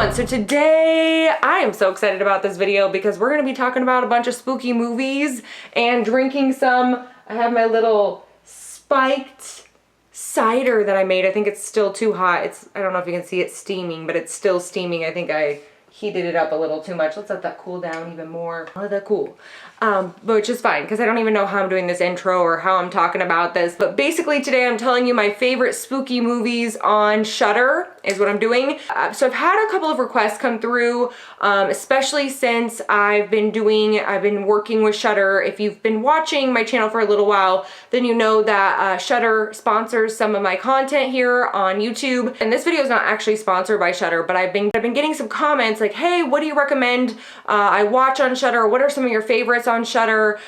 everyone, so today I am so excited about this video because we're going to be talking about a bunch of spooky movies and drinking some. I have my little spiked cider that I made. I think it's still too hot. I don't know if you can see it steaming, but it's still steaming. I think I heated it up a little too much. Let's let that cool down even more. Let that cool. Which is fine because I don't even know how I'm doing this intro or how I'm talking about this. But basically today I'm telling you my favorite spooky movies on Shudder is what I'm doing. So I've had a couple of requests come through, especially since I've been working with Shudder. If you've been watching my channel for a little while, then you know that Shudder sponsors some of my content here on YouTube. And this video is not actually sponsored by Shudder, but I've been getting some comments like, hey, what do you recommend I watch on Shudder? What are some of your favorites on Shudder?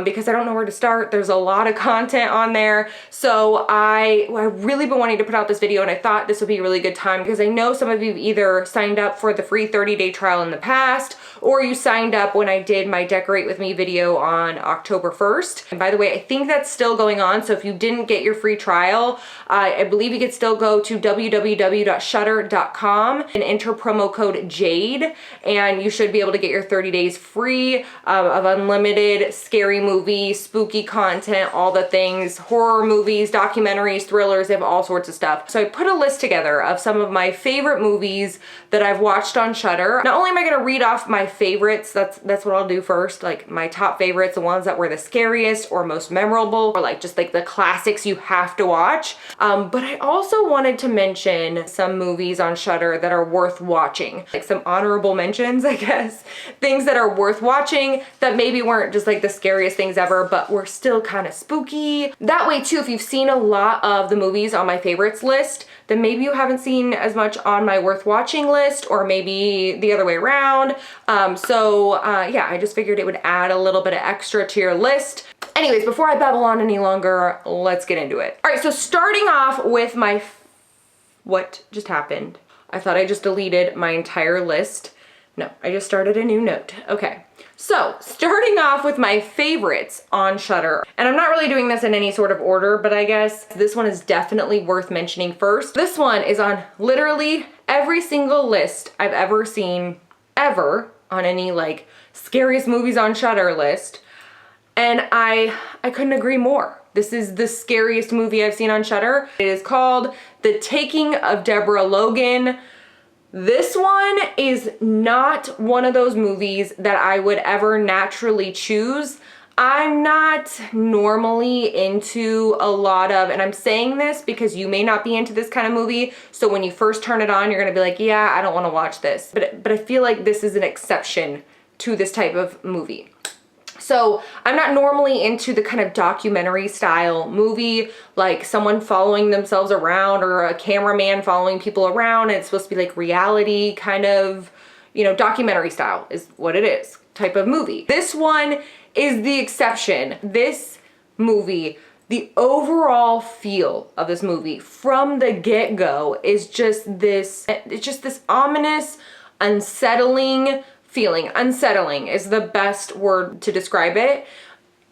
Because I don't know where to start. There's a lot of content on there. So I've really been wanting to put out this video, and I thought this would be a really good time because I know some of you either signed up for the free 30-day trial in the past, or you signed up when I did my Decorate With Me video on October 1st. And by the way, I think that's still going on. So if you didn't get your free trial, I believe you could still go to www.shudder.com and enter promo code JADE, and you should be able to get your 30 days free of unlimited scary movie, spooky content, all the things, horror movies, documentaries, thrillers. They have all sorts of stuff. So I put a list together of some of my favorite movies that I've watched on Shudder. Not only am I going to read off my favorites, that's what I'll do first, like my top favorites, the ones that were the scariest or most memorable, or like just like the classics you have to watch. But I also wanted to mention some movies on Shudder that are worth watching, like some honorable mentions, I guess, things that are worth watching that maybe weren't just like the scariest things ever, but were still kind of spooky. That way too, if you've seen a lot of the movies on my favorites list, then maybe you haven't seen as much on my worth watching list, or maybe the other way around. Yeah, I just figured it would add a little bit of extra to your list. Anyways, before I babble on any longer, let's get into it. All right, so starting off with what just happened? I thought I just deleted my entire list. No, I just started a new note. Okay, so starting off with my favorites on Shudder. And I'm not really doing this in any sort of order, but I guess this one is definitely worth mentioning first. This one is on literally every single list I've ever seen, ever, on any like scariest movies on Shudder list. And I couldn't agree more. This is the scariest movie I've seen on Shudder. It is called The Taking of Deborah Logan. This one is not one of those movies that I would ever naturally choose. I'm not normally into a lot of, and I'm saying this because you may not be into this kind of movie, so when you first turn it on, you're gonna be like, yeah, I don't wanna watch this. But I feel like this is an exception to this type of movie. So I'm not normally into the kind of documentary style movie, like someone following themselves around or a cameraman following people around, and it's supposed to be like reality kind of, you know, documentary style is what it is, type of movie. This one is the exception. This movie, the overall feel of this movie from the get-go is just this, it's just this ominous, unsettling feeling. Unsettling is the best word to describe it.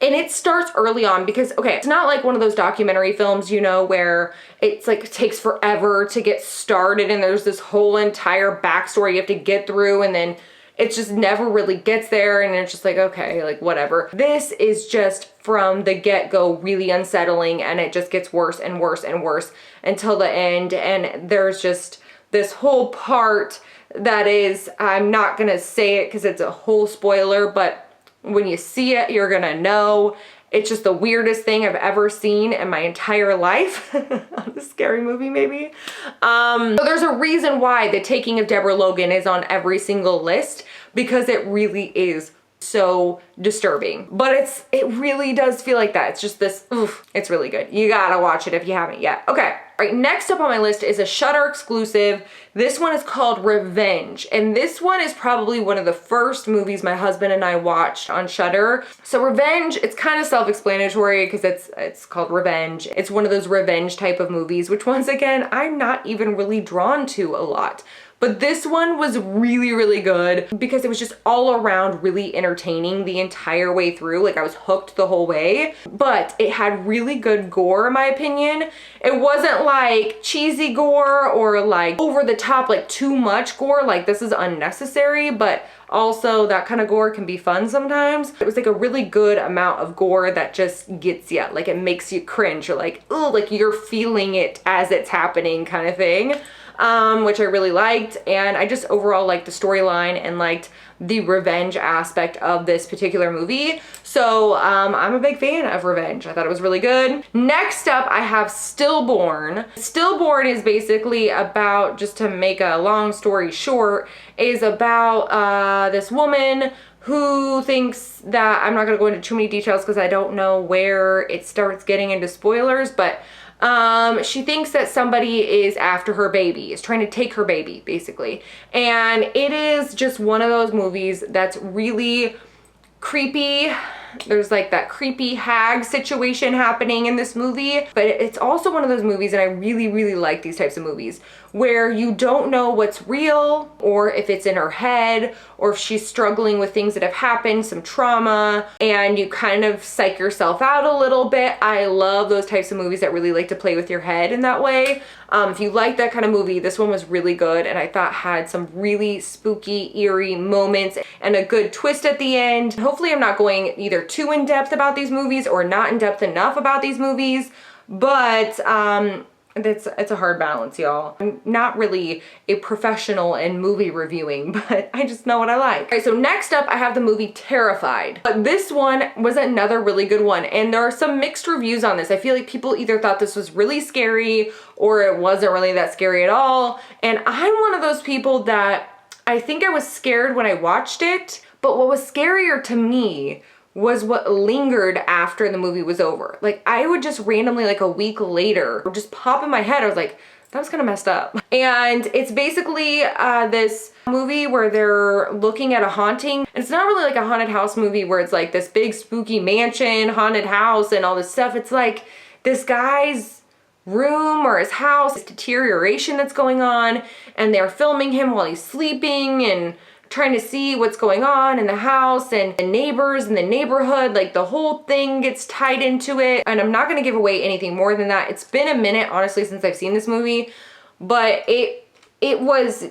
And it starts early on because, okay, it's not like one of those documentary films, you know, where it's like takes forever to get started and there's this whole entire backstory you have to get through, and then it just never really gets there and it's just like, okay, like whatever. This is just from the get-go really unsettling, and it just gets worse and worse and worse until the end. And there's just this whole part that is, I'm not gonna say it because it's a whole spoiler, but when you see it, you're gonna know. It's just the weirdest thing I've ever seen in my entire life on a scary movie, maybe. So there's a reason why The Taking of Deborah Logan is on every single list, because it really is so disturbing. But it really does feel like that. It's just this, oof, it's really good. You gotta watch it if you haven't yet. Okay. All right, next up on my list is a Shudder exclusive. This one is called Revenge, and this one is probably one of the first movies my husband and I watched on Shudder. So Revenge, it's kind of self-explanatory because it's called Revenge. It's one of those revenge type of movies, which once again, I'm not even really drawn to a lot. But this one was really, really good because it was just all around really entertaining the entire way through. Like I was hooked the whole way, but it had really good gore in my opinion. It wasn't like cheesy gore or like over the top, like too much gore, like this is unnecessary, but also that kind of gore can be fun sometimes. It was like a really good amount of gore that just gets you, like it makes you cringe. You're like, oh, like you're feeling it as it's happening kind of thing. Which I really liked, and I just overall liked the storyline and liked the revenge aspect of this particular movie. So I'm a big fan of revenge. I thought it was really good. Next up, I have Stillborn. Stillborn is basically about, just to make a long story short, is about this woman who thinks that, I'm not gonna go into too many details because I don't know where it starts getting into spoilers, but she thinks that somebody is after her baby, is trying to take her baby, basically. And it is just one of those movies that's really creepy. There's like that creepy hag situation happening in this movie, but it's also one of those movies, and I really, really like these types of movies, where you don't know what's real, or if it's in her head, or if she's struggling with things that have happened, some trauma, and you kind of psych yourself out a little bit. I love those types of movies that really like to play with your head in that way. If you like that kind of movie, this one was really good, and I thought had some really spooky, eerie moments and a good twist at the end. Hopefully I'm not going either too in depth about these movies or not in depth enough about these movies, but it's a hard balance, y'all. I'm not really a professional in movie reviewing, but I just know what I like. Okay, so next up I have the movie Terrified. But this one was another really good one, and there are some mixed reviews on this. I feel like people either thought this was really scary or it wasn't really that scary at all. And I'm one of those people that I think I was scared when I watched it, but what was scarier to me was what lingered after the movie was over. Like I would just randomly, like a week later, just pop in my head. I was like, that was kind of messed up. And it's basically this movie where they're looking at a haunting. And it's not really like a haunted house movie where it's like this big spooky mansion, haunted house and all this stuff. It's like this guy's room or his house, this deterioration that's going on, and they're filming him while he's sleeping and trying to see what's going on in the house and the neighbors and the neighborhood. Like the whole thing gets tied into it. And I'm not gonna give away anything more than that. It's been a minute, honestly, since I've seen this movie, but it was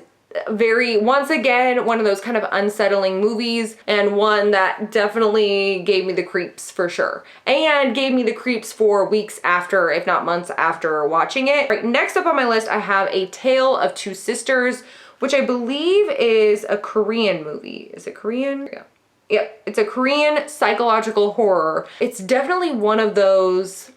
very, once again, one of those kind of unsettling movies, and one that definitely gave me the creeps for sure. And gave me the creeps for weeks after, if not months after watching it. All right, next up on my list, I have A Tale of Two Sisters, which I believe is a Korean movie. Is it Korean? Yeah. Yep, it's a Korean psychological horror. It's definitely one of those,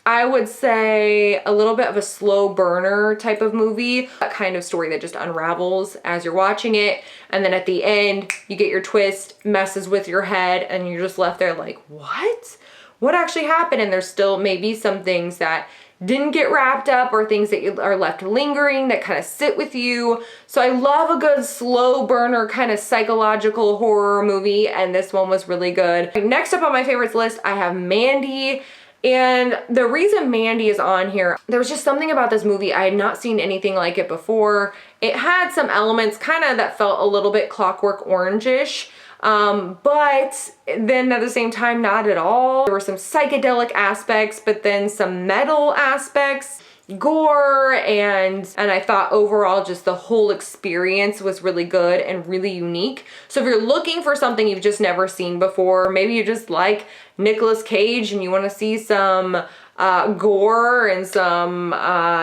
I would say, a little bit of a slow burner type of movie. That kind of story that just unravels as you're watching it. And then at the end, you get your twist, messes with your head, and you're just left there like, what? What actually happened? And there's still maybe some things that didn't get wrapped up, or things that are left lingering that kind of sit with you. So I love a good slow burner kind of psychological horror movie, and this one was really good. Next up on my favorites list, I have Mandy. And the reason Mandy is on here, there was just something about this movie. I had not seen anything like it before. It had some elements kind of that felt a little bit Clockwork Orange-ish. But then at the same time, not at all. There were some psychedelic aspects, but then some metal aspects, gore, and I thought overall just the whole experience was really good and really unique. So if you're looking for something you've just never seen before, maybe you just like Nicolas Cage and you want to see some gore and some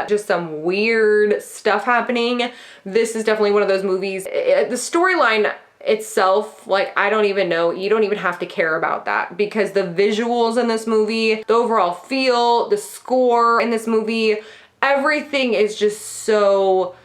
just some weird stuff happening, this is definitely one of those movies. The storyline itself, like, I don't even know, you don't even have to care about that, because the visuals in this movie, the overall feel, the score in this movie, everything is just so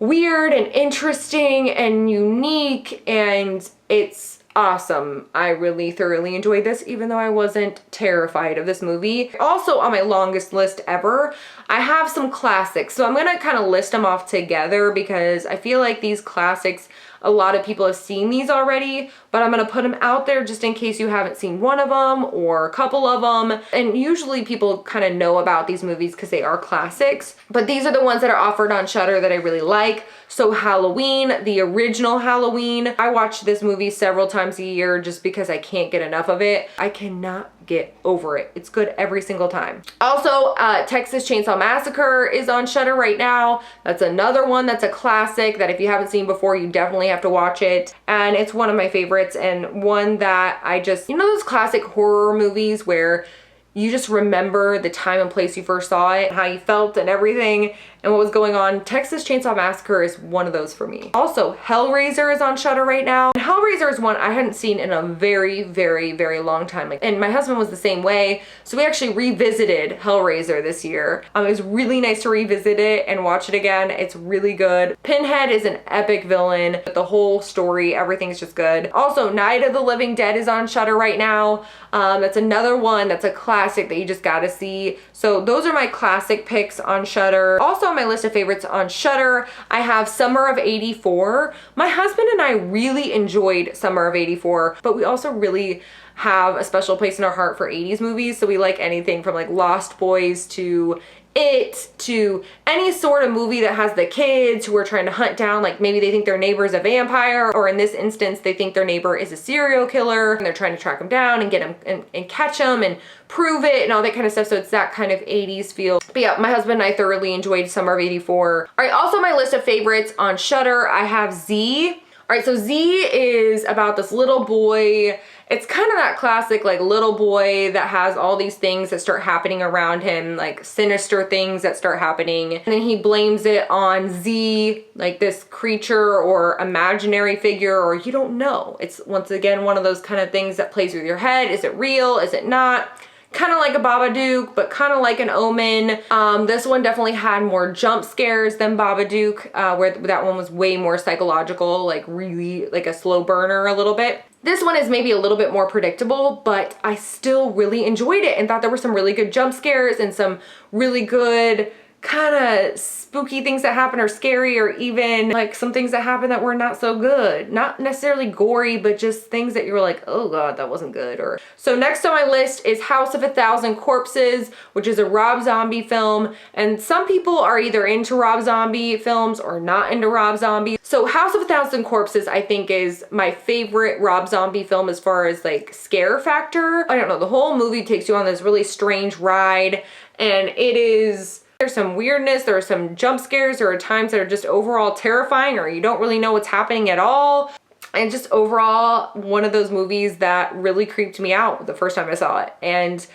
weird and interesting and unique, and it's awesome. I really thoroughly enjoyed this, even though I wasn't terrified of this movie. Also on my longest list ever, I have some classics. So I'm gonna kind of list them off together because I feel like these classics, a lot of people have seen these already, but I'm gonna put them out there just in case you haven't seen one of them or a couple of them. And usually people kind of know about these movies because they are classics, but these are the ones that are offered on Shudder that I really like. So Halloween, the original Halloween, I watch this movie several times a year just because I can't get enough of it. I cannot get over it. It's good every single time. Also, Texas Chainsaw Massacre is on Shudder right now. That's another one that's a classic that if you haven't seen before, you definitely have to watch it. And it's one of my favorites and one that I just, you know those classic horror movies where you just remember the time and place you first saw it, how you felt and everything and what was going on. Texas Chainsaw Massacre is one of those for me. Also, Hellraiser is on Shudder right now. And Hellraiser is one I hadn't seen in a very, very, very long time. And my husband was the same way. So we actually revisited Hellraiser this year. It was really nice to revisit it and watch it again. It's really good. Pinhead is an epic villain. The whole story, everything's just good. Also, Night of the Living Dead is on Shudder right now. That's another one that's a classic that you just gotta see. So those are my classic picks on Shudder. Also on my list of favorites on Shudder, I have Summer of '84. My husband and I really enjoyed Summer of '84, but we also really have a special place in our heart for 80s movies. So we like anything from like Lost Boys to It to any sort of movie that has the kids who are trying to hunt down, like maybe they think their neighbor is a vampire, or in this instance they think their neighbor is a serial killer and they're trying to track him down and get him and catch him and prove it and all that kind of stuff. So it's that kind of 80s feel. But yeah, my husband and I thoroughly enjoyed Summer of '84. All right, also my list of favorites on Shudder, I have Z. All right, so Z is about this little boy. It's kind of that classic like little boy that has all these things that start happening around him, like sinister things that start happening. And then he blames it on Z, like this creature or imaginary figure, or you don't know. It's once again one of those kind of things that plays with your head. Is it real? Is it not? Kind of like a Babadook, but kind of like an Omen. This one definitely had more jump scares than Babadook, where that one was way more psychological, like really like a slow burner a little bit. This one is maybe a little bit more predictable, but I still really enjoyed it and thought there were some really good jump scares and some really good kind of spooky things that happen or scary, or even like some things that happen that were not so good. Not necessarily gory, but just things that you were like, oh god, that wasn't good. Or so next on my list is House of a Thousand Corpses, which is a Rob Zombie film. And some people are either into Rob Zombie films or not into Rob Zombie. So House of a Thousand Corpses, I think, is my favorite Rob Zombie film as far as like scare factor. I don't know, the whole movie takes you on this really strange ride, and it is, there's some weirdness, there are some jump scares, there are times that are just overall terrifying or you don't really know what's happening at all. And just overall one of those movies that really creeped me out the first time I saw it. And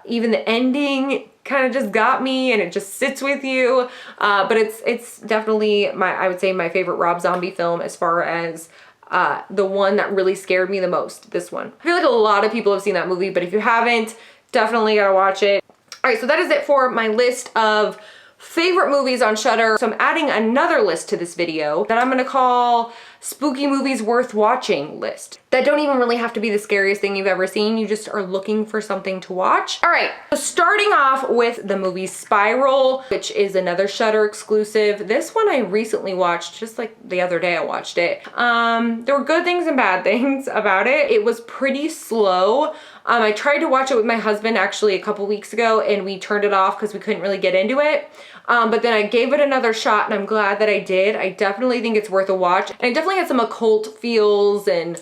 even the ending kind of just got me and it just sits with you. But it's definitely I would say my favorite Rob Zombie film as far as the one that really scared me the most, this one. I feel like a lot of people have seen that movie, but if you haven't, definitely gotta watch it. All right, so that is it for my list of favorite movies on Shudder. So I'm adding another list to this video that I'm gonna call Spooky Movies Worth Watching list. That don't even really have to be the scariest thing you've ever seen. You just are looking for something to watch. All right, so starting off with the movie Spiral, which is another Shudder exclusive. This one I recently watched, just like the other day I watched it. There were good things and bad things about it. It was pretty slow. I tried to watch it with my husband actually a couple weeks ago and we turned it off because we couldn't really get into it. But then I gave it another shot and I'm glad that I did. I definitely think it's worth a watch. And it definitely had some occult feels and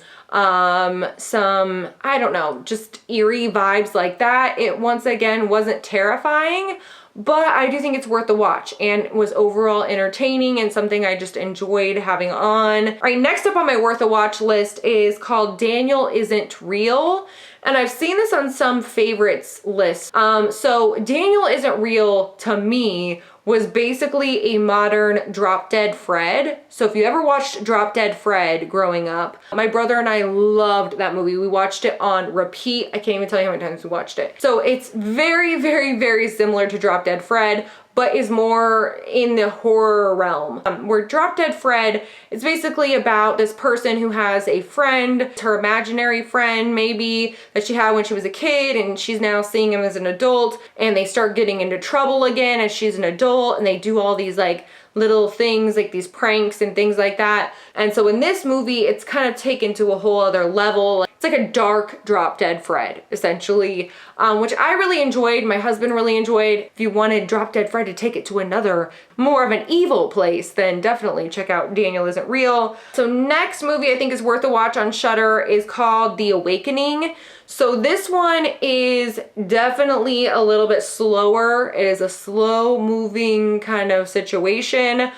some, I don't know, just eerie vibes like that. It once again wasn't terrifying, but I do think it's worth the watch and was overall entertaining and something I just enjoyed having on. All right, next up on my worth a watch list is called Daniel Isn't Real. And I've seen this on some favorites lists. So Daniel Isn't Real to me was basically a modern Drop Dead Fred. So if you ever watched Drop Dead Fred growing up, my brother and I loved that movie. We watched it on repeat. I can't even tell you how many times we watched it. So it's very, very, very similar to Drop Dead Fred, but is more in the horror realm. Where Drop Dead Fred is basically about this person who has a friend, her imaginary friend maybe, that she had when she was a kid, and she's now seeing him as an adult, and they start getting into trouble again as she's an adult, and they do all these like little things, like these pranks and things like that. And so in this movie, it's kind of taken to a whole other level. It's It's like a dark Drop Dead Fred, essentially, which I really enjoyed. My husband really enjoyed. If you wanted Drop Dead Fred to take it to another, more of an evil place, then definitely check out Daniel Isn't Real. So next movie I think is worth a watch on Shudder is called The Awakening. So this one is definitely a little bit slower. It is a slow moving kind of situation.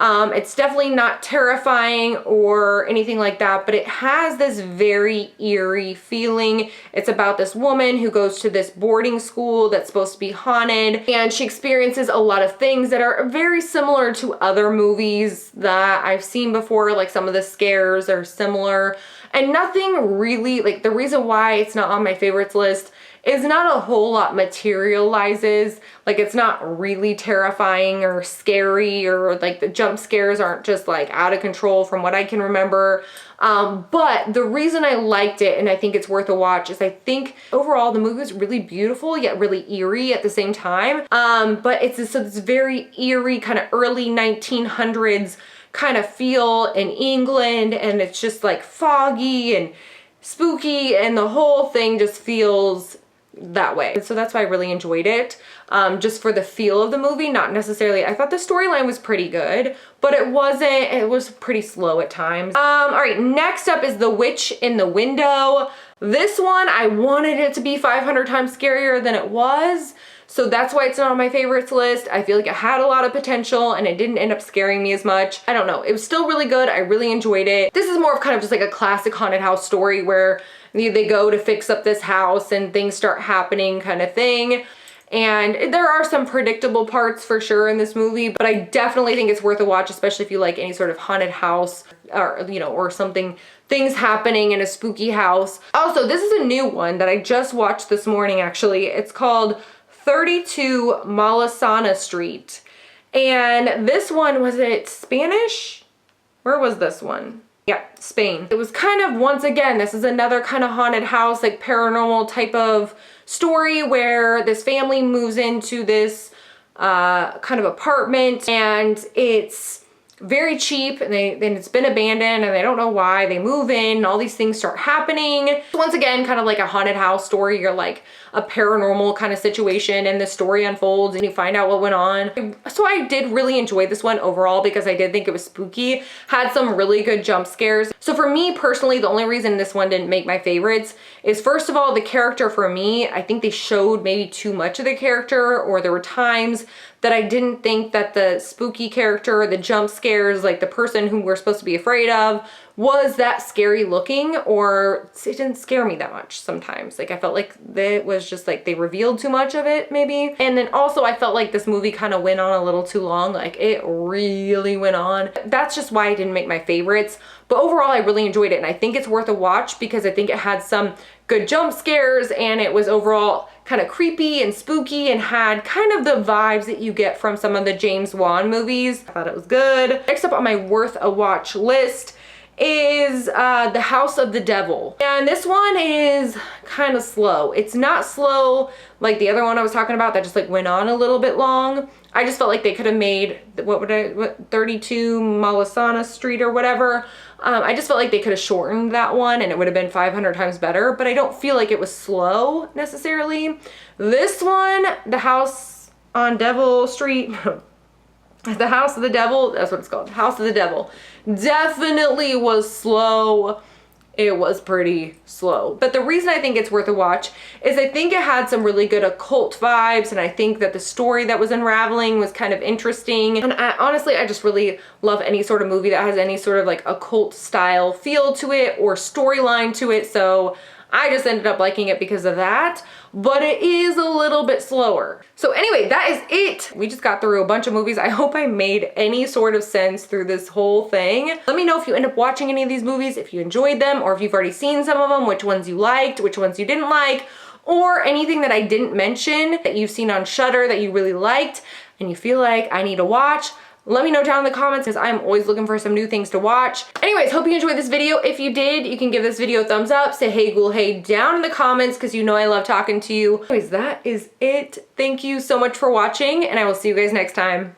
It's definitely not terrifying or anything like that, but it has this very eerie feeling. It's about this woman who goes to this boarding school that's supposed to be haunted, and she experiences a lot of things that are very similar to other movies that I've seen before. Like some of the scares are similar, and nothing really, like the reason why it's not on my favorites list is not a whole lot materializes. Like it's not really terrifying or scary, or like the jump scares aren't just like out of control from what I can remember. But the reason I liked it and I think it's worth a watch is I think overall the movie was really beautiful yet really eerie at the same time. But it's this very eerie kind of early 1900s kind of feel in England, and it's just like foggy and spooky, and the whole thing just feels that way. So that's why I really enjoyed it, just for the feel of the movie, not necessarily. I thought the storyline was pretty good, but it was pretty slow at times. All right, next up is The Witch in the Window. This one, I wanted it to be 500 times scarier than it was, so that's why it's not on my favorites list. I feel like it had a lot of potential and it didn't end up scaring me as much. I don't know, it was still really good. I really enjoyed it. This is more of kind of just like a classic haunted house story where they go to fix up this house and things start happening kind of thing. And there are some predictable parts for sure in this movie, but I definitely think it's worth a watch, especially if you like any sort of haunted house or, you know, or something, things happening in a spooky house. Also, this is a new one that I just watched this morning, actually. It's called 32 Malasana Street. And this one, was it Spanish? Where was this one? Yeah, Spain. It was kind of, once again, this is another kind of haunted house, like paranormal type of story where this family moves into this kind of apartment, and it's very cheap, and it's been abandoned and they don't know why. They move in and all these things start happening. Once again, kind of like a haunted house story. You're like a paranormal kind of situation, and the story unfolds and you find out what went on. So I did really enjoy this one overall because I did think it was spooky, had some really good jump scares. So for me personally, the only reason this one didn't make my favorites is, first of all, the character for me, I think they showed maybe too much of the character, or there were times that I didn't think that the spooky character, the jump scares, like the person who we're supposed to be afraid of, was that scary looking, or it didn't scare me that much sometimes. Like I felt like it was just like they revealed too much of it maybe. And then also I felt like this movie kind of went on a little too long. Like it really went on. That's just why it didn't make my favorites. But overall I really enjoyed it, and I think it's worth a watch because I think it had some good jump scares, and it was overall kind of creepy and spooky and had kind of the vibes that you get from some of the James Wan movies. I thought it was good. Next up on my worth a watch list is The House of the Devil. And this one is kind of slow. It's not slow like the other one I was talking about that just like went on a little bit long. I just felt like they could have made, 32 Malasana Street or whatever. I just felt like they could have shortened that one and it would have been 500 times better, but I don't feel like it was slow necessarily. This one, The House on Devil Street, The House of the Devil, that's what it's called, House of the Devil, definitely was slow. It was pretty slow. But the reason I think it's worth a watch is I think it had some really good occult vibes, and I think that the story that was unraveling was kind of interesting. And honestly, I just really love any sort of movie that has any sort of like occult style feel to it or storyline to it. So I just ended up liking it because of that, but it is a little bit slower. So anyway, that is it. We just got through a bunch of movies. I hope I made any sort of sense through this whole thing. Let me know if you end up watching any of these movies, if you enjoyed them, or if you've already seen some of them, which ones you liked, which ones you didn't like, or anything that I didn't mention that you've seen on Shudder that you really liked and you feel like I need to watch. Let me know down in the comments because I'm always looking for some new things to watch. Anyways, hope you enjoyed this video. If you did, you can give this video a thumbs up. Say hey ghoul hey down in the comments because you know I love talking to you. Anyways, that is it. Thank you so much for watching, and I will see you guys next time.